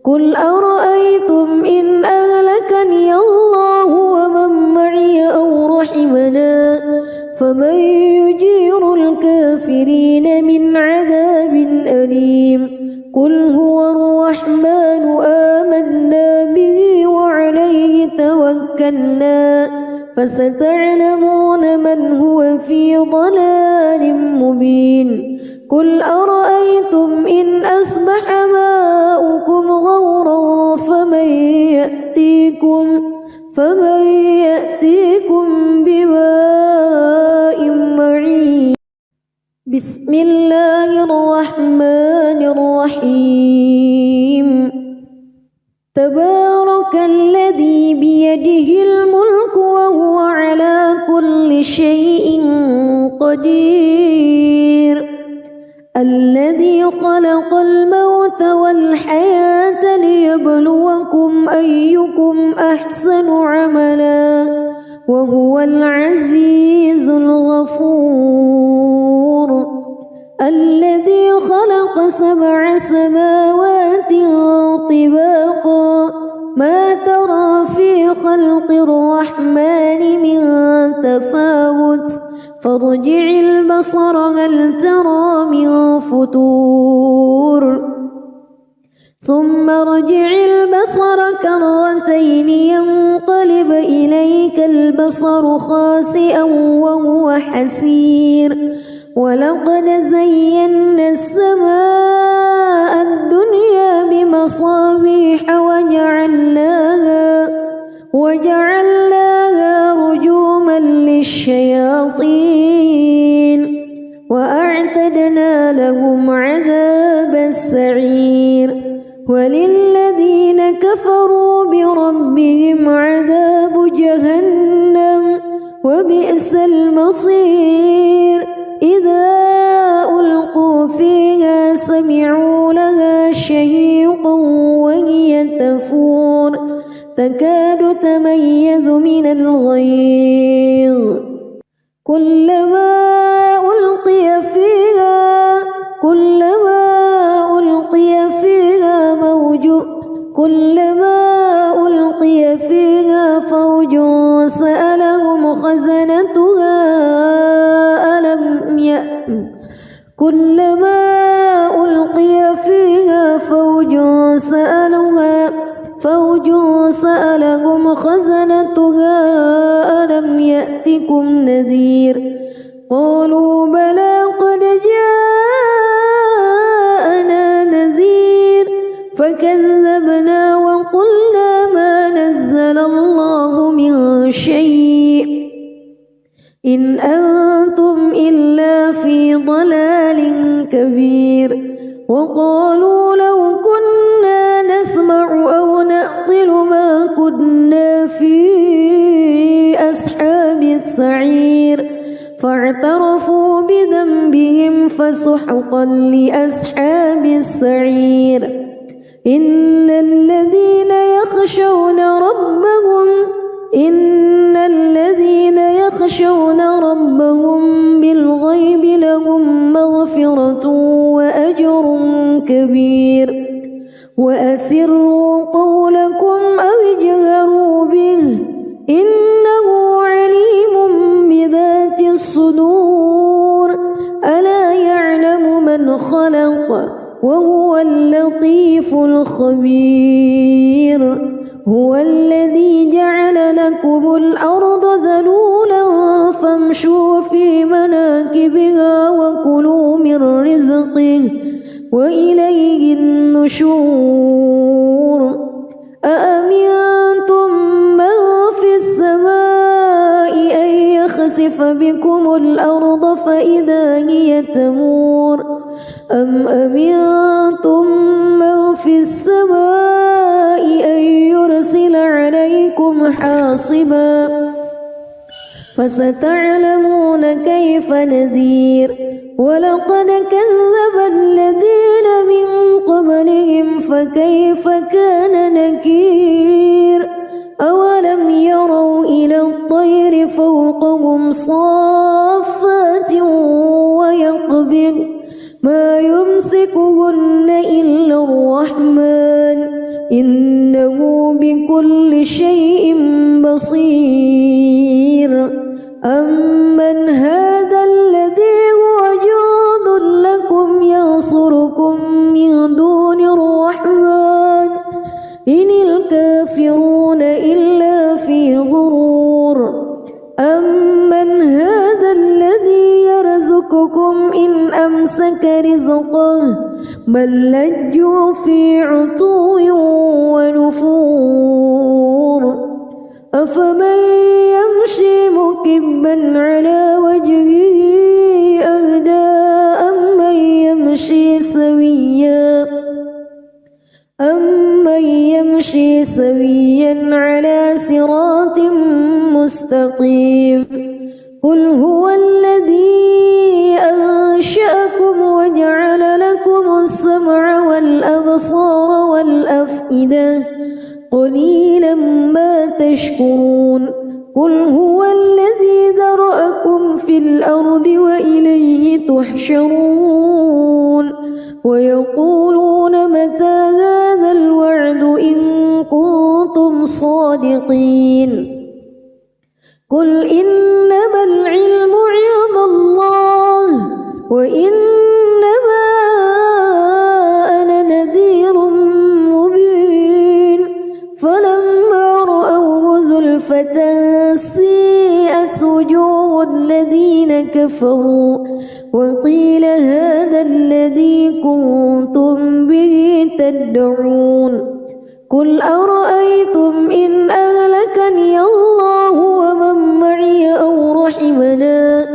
قل أرأيتم إن أهلكني الله ومن معي أو رحمنا فمن يجير الكافرين من عذاب أليم قل هو الرحمن آمنا به وعليه توكلنا فستعلمون من هو في ضلال مبين قل أرأيتم إن أصبح ماؤكم غورا فمن يأتيكم بماء معين بسم الله الرحمن الرحيم تبارك الذي بيده الملك وهو على كل شيء قدير الذي خلق الموت والحياة ليبلوكم أيكم أحسن عملا وهو العزيز الغفور الذي خلق 7 سماوات طباقا ما ترى في خلق الرحمن من تفاوت فارجع البصر هل ترى من فتور ثم ارجع البصر كرتين ينقلب إليك البصر خاسئا وهو حسير ولقد زينا السماء الدنيا بمصابيح وجعلناها رجوما للشياطين وأعتدنا أعتدنا لهم عذاب السعير وللذين كفروا بربهم عذاب جهنم وبئس المصير إذا ألقوا فيها سمعوا لها شهيقا وهي تفور تكاد تميز من الغيظ كلما ألقي فيها فوج سألهم خزنتها ألم يأتكم نذير قالوا بلى قد جاءنا نذير فكذبنا وقلنا ما نزل الله من شيء إن أنتم إلا في ضلال كبير وقالوا لو كنا نسمع أو نعقل ما كنا في أصحاب السعير فاعترفوا بذنبهم فسحقا لأصحاب السعير إن الذين يخشون ربهم بالغيب لهم مغفرة وأجر كبير وأسروا قولكم أو اجهروا به إنه عليم بذات الصدور ألا يعلم من خلق وهو اللطيف الخبير هو الذي جعل لكم الأرض ذلولا فامشوا في مناكبها وكلوا من رزقه وإليه النشور أأمنتم من في السماء أن يخسف بكم الأرض فإذا هي تمور أم أمنتم من في السماء أن يرسل عليكم حاصبا فستعلمون كيف نذير ولقد كذب الذين من قبلهم فكيف كان نكير أولم يروا إلى الطير فوقهم صافات ويقبض ما يمسكهن إلا الرحمن إنه بكل شيء بصير أمن هذا الذي هو جند لكم ينصركم من دون الرحمن إن الكافرون إلا في غرور أمن هذا الذي يرزقكم إن أمسك رزقه بل لجوا في عتو ونفور أفمن يمشي مكبا على وجهه أهدى أمن يمشي سويا على صراط مستقيم قل هو الذي أنشأكم وجعل لكم السمع والأبصار والأفئدة قليلا ما تشكرون قل هو الذي ذرأكم في الأرض وإليه تحشرون ويقولون متى هذا الوعد إن كنتم صادقين قل إنما العلم عند الله وإنما أنا نذير مبين فلما رأوه زلفة سيئت وجوه الذين كفروا وقيل هذا الذي كنتم به تدعون قل أرأيتم إن أهلكني الله ومن معي أو رحمنا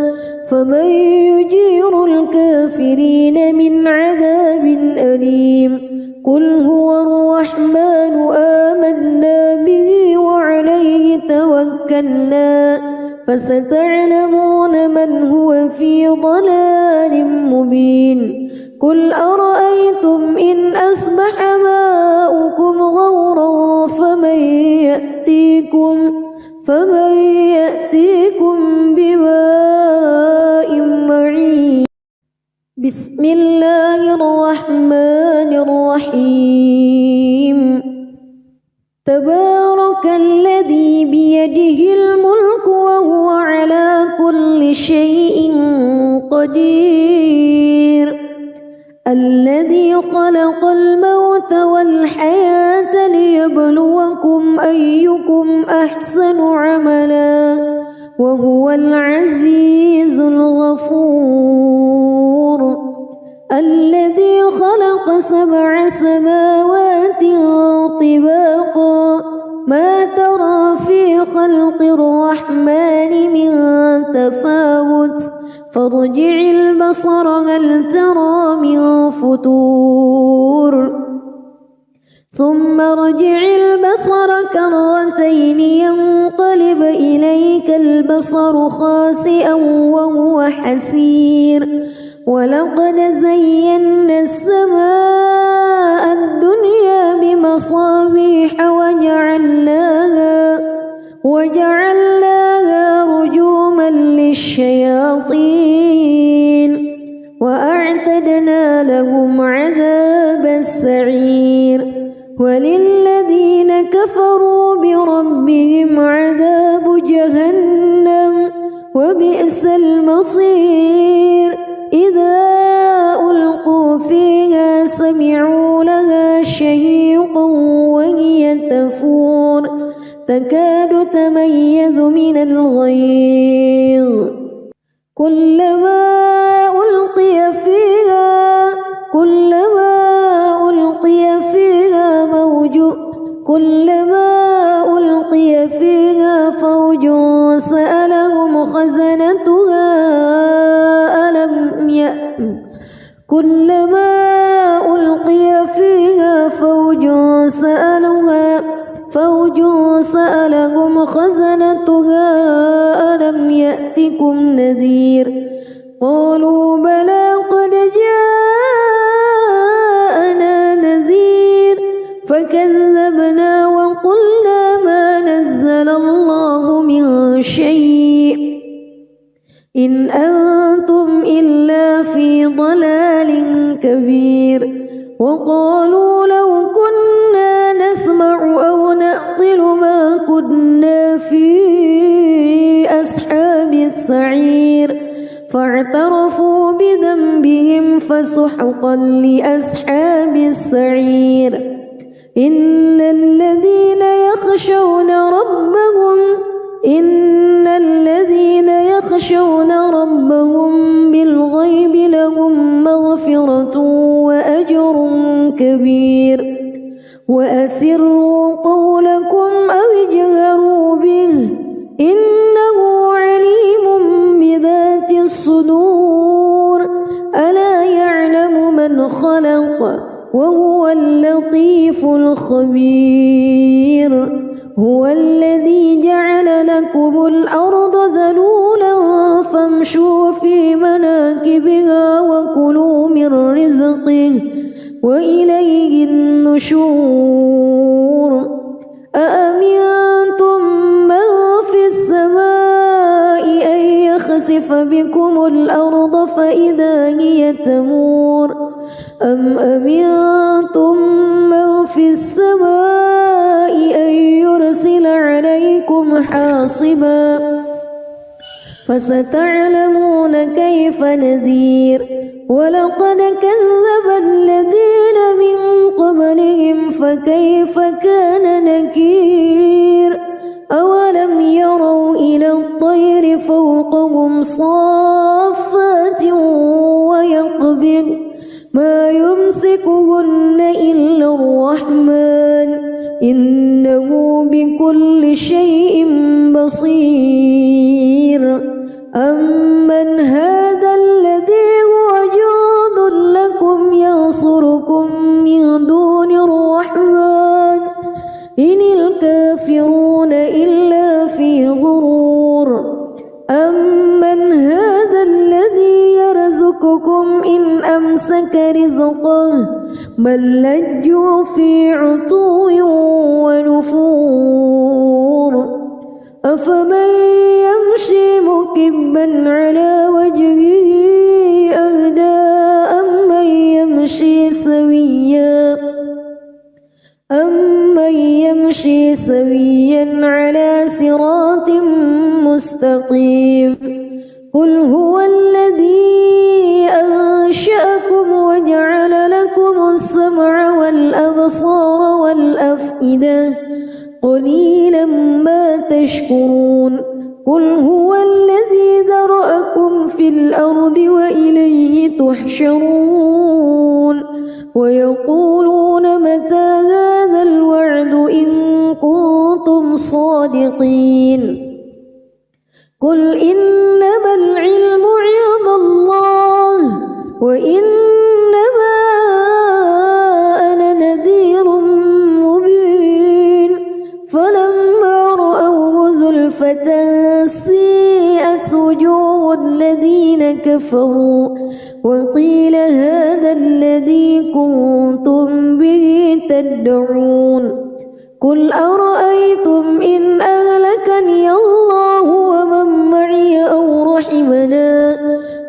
فمن يجير الكافرين الكافرين من عذاب أليم قل هو الرحمن آمنا به وعليه توكلنا فستعلمون من هو في ضلال مبين قل أرأيتم إن أصبح ماؤكم غورا فمن يأتيكم بماء معين بسم الله الرحمن الرحيم تبارك الذي بيده الملك وهو على كل شيء قدير الذي خلق الموت والحياة ليبلوكم أيكم أحسن عملا وهو العزيز الغفور الذي خلق 7 سماوات طباقا ما ترى في خلق الرحمن من تفاوت فارجع البصر هل ترى من فتور ثم ارجع البصر كرتين ينقلب إليك البصر خاسئا وهو حسير ولقد زينا السماء الدنيا بمصابيح وجعلناها رجوما للشياطين وأعتدنا لهم عذاب السعير وللذين كفروا بربهم عذاب جهنم وبئس المصير إذا ألقوا فيها سمعوا لها شهيقا وهي تفور تكاد تميز من الغيظ كلما ألقي فيها فوج سألهم خزنتها كلما ألقي فيها فوج سألهم خزنتها ألم يأتكم نذير قالوا بلى قد جاءنا نذير فكذبنا وقلنا ما نزل الله من شيء إن أنتم إلا في ضلال كبير وقالوا لو كنا نسمع أو نعقل ما كنا في أصحاب السعير فاعترفوا بذنبهم فسحقا لأصحاب السعير إن الذين يخشون ربهم بالغيب لهم مغفرة وأجر كبير وأسروا قولكم أو اجهروا به إنه عليم بذات الصدور ألا يعلم من خلق وهو اللطيف الخبير هو الذي جعل لكم الأرض ذلولا فامشوا في مناكبها وكلوا من رزقه وإليه النشور أأمنتم من في السماء أن يخسف بكم الأرض فإذا هي تمور أم أمنتم من في السماء أن يرسل عليكم حاصبا فستعلمون كيف نذير ولقد كذب الذين من قبلهم فكيف كان نكير أولم يروا إلى الطير فوقهم صافات ويقبض ما يمسكهن إلا الرحمن إنه بكل شيء بصير أمن هذا الذي هو جند رزقه بل لجوا في عتو ونفور أفمن يمشي مكبا على وجهه أهدى أمن يمشي سويا على صراط مستقيم قل هو الذي أنشأكم وجعل لكم السمع والأبصار والأفئدة قليلا ما تشكرون قل هو الذي ذرأكم في الأرض وإليه تحشرون ويقولون متى هذا الوعد إن كنتم صادقين قل إنما العلم عند الله وإنما أنا نذير مبين فلما رأوه زلفة سيئت وجوه الذين كفروا وقيل هذا الذي كنتم به تدعون قل أرأيتم إن أهلكني الله ومن معي أو رحمنا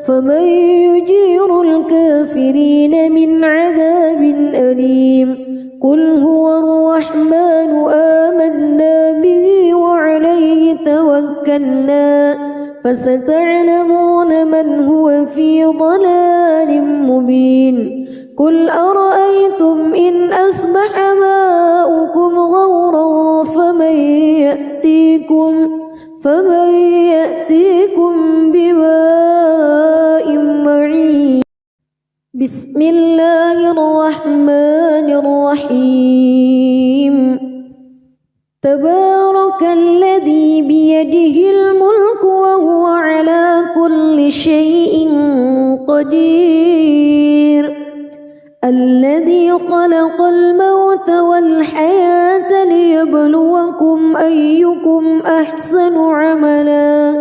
فمن يجير الكافرين من عذاب أليم قل هو الرحمن آمنا به وعليه توكلنا فستعلمون من هو في ضلال مبين قل أرأيتم إن أصبح ماؤكم غورا فمن يأتيكم بماء معين بسم الله الرحمن الرحيم تبارك الذي بيده الملك وهو على كل شيء قدير الذي خلق الموت والحياة ليبلوكم أيكم أحسن عملا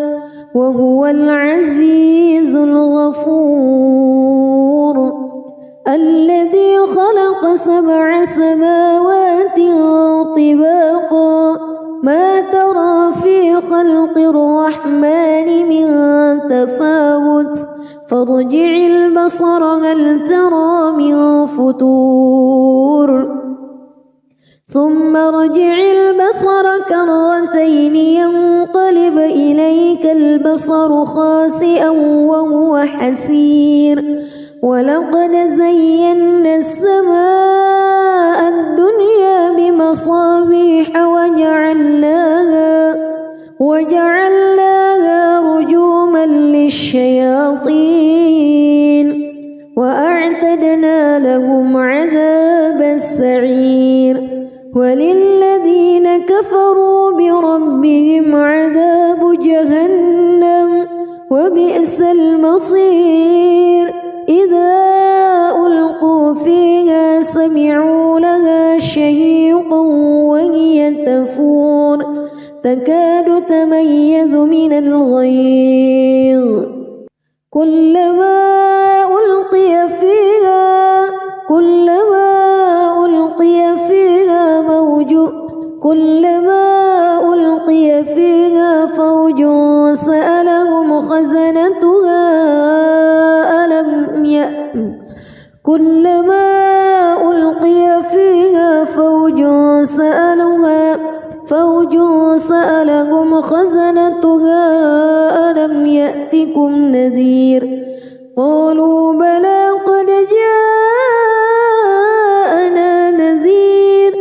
وهو العزيز الغفور الذي خلق 7 سماوات طباقا ما ترى في خلق الرحمن من تفاوت فارجع البصر هل ترى من فتور ثم ارجع البصر كرتين ينقلب إليك البصر خاسئا وهو حسير ولقد زينا السماء الدنيا بمصابيح وجعلناها رجوما للشياطين وأعتدنا لهم عذاب السعير وللذين كفروا بربهم عذاب جهنم وبئس المصير إذا ألقوا فيها سمعوا لها شهيقا وهي تفور تكاد تميز من الغيظ كلما ألقي فيها فوج سألهم خزنتها ألم يأتكم نذير قالوا بلى قد جاءنا نذير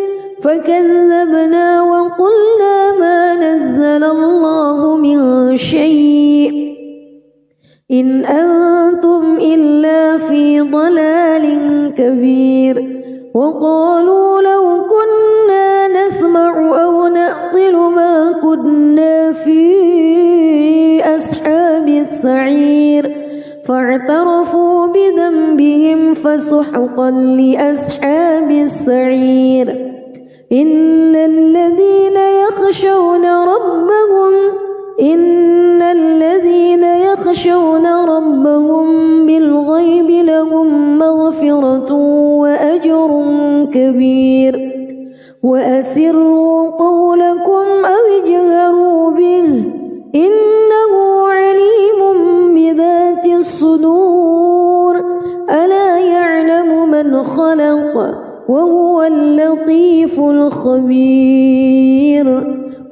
فكذبنا وقلنا ما نزل الله من شيء إن أنتم إلا في ضلال كبير وقالوا لو كنا نسمع أو نعقل ما كنا في أصحاب السعير فاعترفوا بذنبهم فسحقا لأصحاب السعير إن الذين يخشون ربهم بالغيب لهم مغفرة كبير وأسروا قولكم أو اجهروا به إنه عليم بذات الصدور ألا يعلم من خلق وهو اللطيف الخبير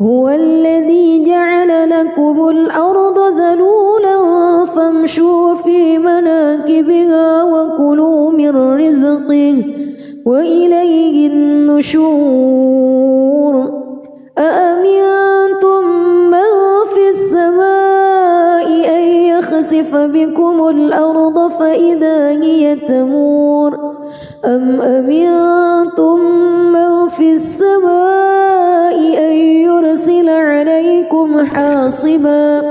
هو الذي جعل لكم الأرض ذلولا فامشوا في مناكبها وكلوا من رزقه وإليه النشور أأمنتم من في السماء أن يخسف بكم الأرض فإذا هي تمور أم أمنتم من في السماء أن يرسل عليكم حاصبا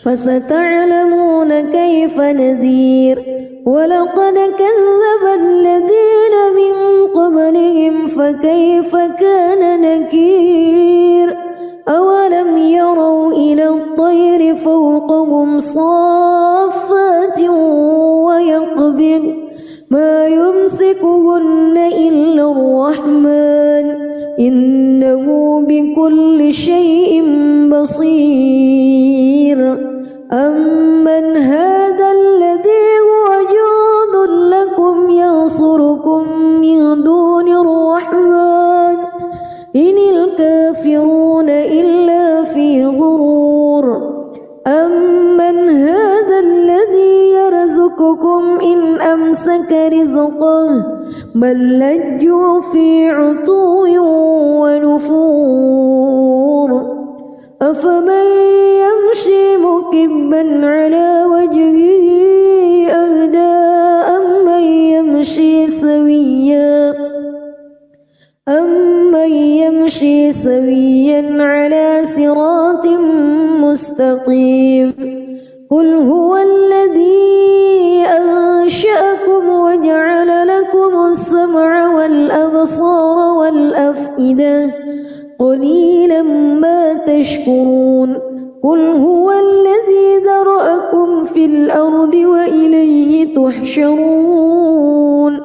فستعلمون كيف نذير ولقد كذب الذين من قبلهم فكيف كان نكير أولم يروا إلى الطير فوقهم صافات ويقبض ما يمسكهن إلا الرحمن إنه بكل شيء بصير أمن هذا الذي هو جند لكم ينصركم من دون الرحمن إن الكافرون إلا في غرور أمن هذا الذي يرزقكم إن أمسك رزقه بل لجوا في عتو ونفور أفمن يمشي مكبا على وجهه أهدى أمن يمشي سويا على صراط مستقيم قل هو الذي أنشأكم وجعل لكم السمع والأبصار والأفئدة قليلا ما تشكرون قل هو الذي ذرأكم في الأرض وإليه تحشرون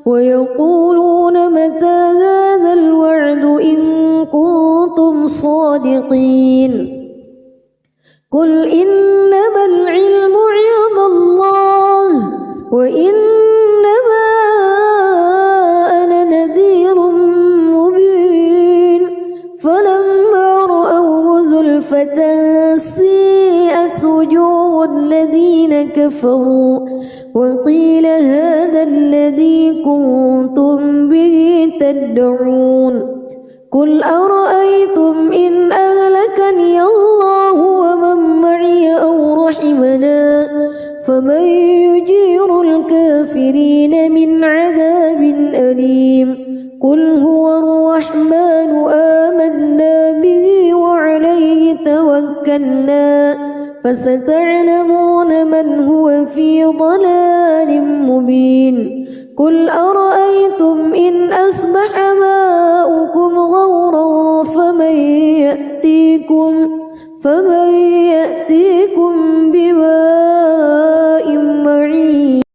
ويقولون متى هذا الوعد إن كنتم صادقين قل إنما العلم عند الله وإنما أنا نذير مبين فلما رأوه زلفة سيئت وجوه الذين كفروا وقيل هذا الذي كنتم به تدعون قل أرأيتم إن أهلكني الله ومن معي أو رحمنا فمن يجير الكافرين من عذاب أليم قل هو الرحمن آمنا به وعليه توكلنا فستعلمون من هو في ضلال مبين قل أرأيتم إن أصبح ماؤكم غورا فمن يأتيكم